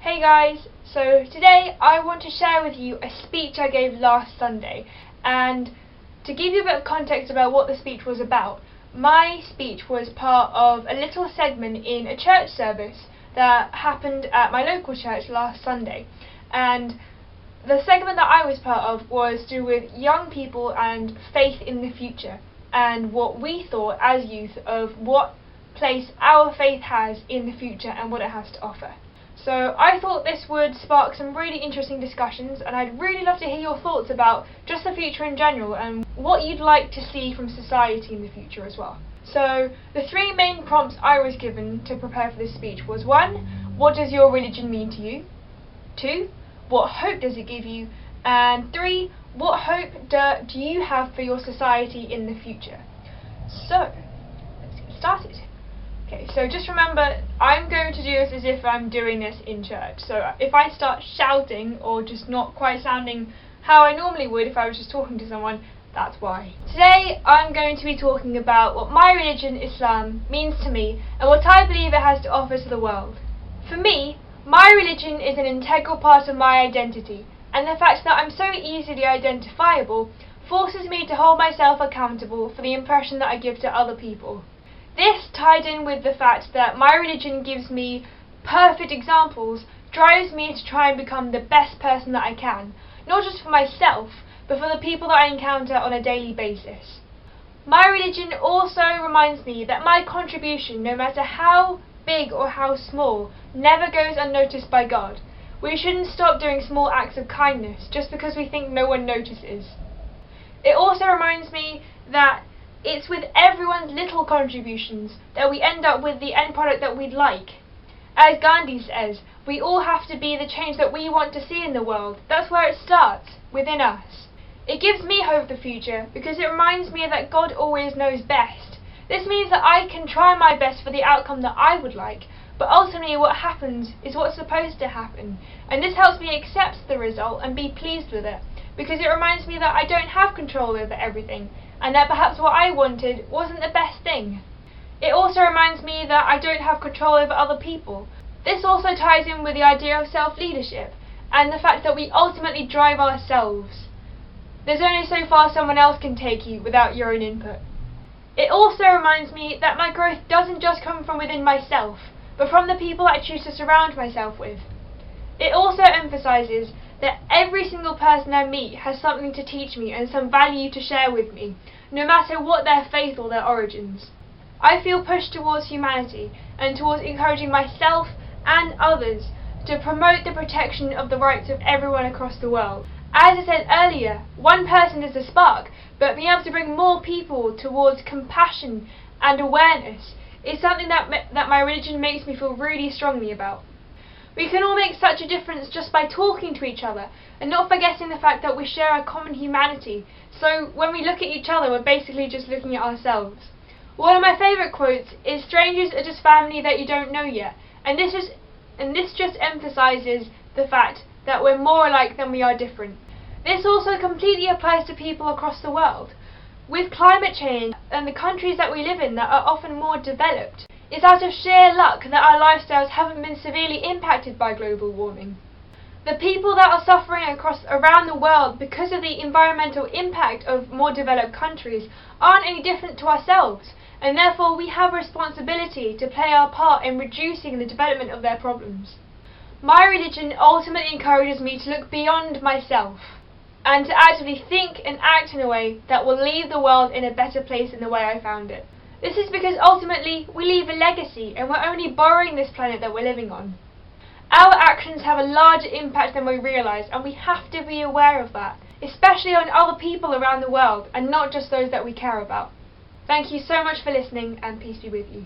Hey guys, so today I want to share with you a speech I gave last Sunday, and to give you a bit of context about what the speech was about, my speech was part of a little segment in a church service that happened at my local church last Sunday, and the segment that I was part of was to do with young people and faith in the future, and what we thought as youth of what place our faith has in the future and what it has to offer. So I thought this would spark some really interesting discussions, and I'd really love to hear your thoughts about just the future in general and what you'd like to see from society in the future as well. So the three main prompts I was given to prepare for this speech was 1. What does your religion mean to you? 2. What hope does it give you? And 3. What hope do you have for your society in the future? So let's get started. Okay, so just remember, I'm going to do this as if I'm doing this in church. So if I start shouting or just not quite sounding how I normally would if I was just talking to someone, that's why. Today I'm going to be talking about what my religion, Islam, means to me and what I believe it has to offer to the world. For me, my religion is an integral part of my identity, and the fact that I'm so easily identifiable forces me to hold myself accountable for the impression that I give to other people. This, tied in with the fact that my religion gives me perfect examples, drives me to try and become the best person that I can, not just for myself, but for the people that I encounter on a daily basis. My religion also reminds me that my contribution, no matter how big or how small, never goes unnoticed by God. We shouldn't stop doing small acts of kindness just because we think no one notices. It also reminds me that it's with everyone's little contributions that we end up with the end product that we'd like. As Gandhi says, we all have to be the change that we want to see in the world. That's where it starts, within us. It gives me hope for the future because it reminds me that God always knows best. This means that I can try my best for the outcome that I would like, but ultimately what happens is what's supposed to happen. And this helps me accept the result and be pleased with it, because it reminds me that I don't have control over everything, and that perhaps what I wanted wasn't the best thing. It also reminds me that I don't have control over other people. This also ties in with the idea of self-leadership, and the fact that we ultimately drive ourselves. There's only so far someone else can take you without your own input. It also reminds me that my growth doesn't just come from within myself, but from the people I choose to surround myself with. It also emphasizes that every single person I meet has something to teach me and some value to share with me, no matter what their faith or their origins. I feel pushed towards humanity and towards encouraging myself and others to promote the protection of the rights of everyone across the world. As I said earlier, one person is a spark, but being able to bring more people towards compassion and awareness is something that my religion makes me feel really strongly about. We can all make such a difference just by talking to each other and not forgetting the fact that we share a common humanity, so when we look at each other we're basically just looking at ourselves. One of my favourite quotes is, "Strangers are just family that you don't know yet," and this just emphasises the fact that we're more alike than we are different. This also completely applies to people across the world. With climate change and the countries that we live in that are often more developed, it's out of sheer luck that our lifestyles haven't been severely impacted by global warming. The people that are suffering around the world because of the environmental impact of more developed countries aren't any different to ourselves, and therefore we have a responsibility to play our part in reducing the development of their problems. My religion ultimately encourages me to look beyond myself and to actively think and act in a way that will leave the world in a better place than the way I found it. This is because ultimately we leave a legacy, and we're only borrowing this planet that we're living on. Our actions have a larger impact than we realise, and we have to be aware of that, especially on other people around the world and not just those that we care about. Thank you so much for listening, and peace be with you.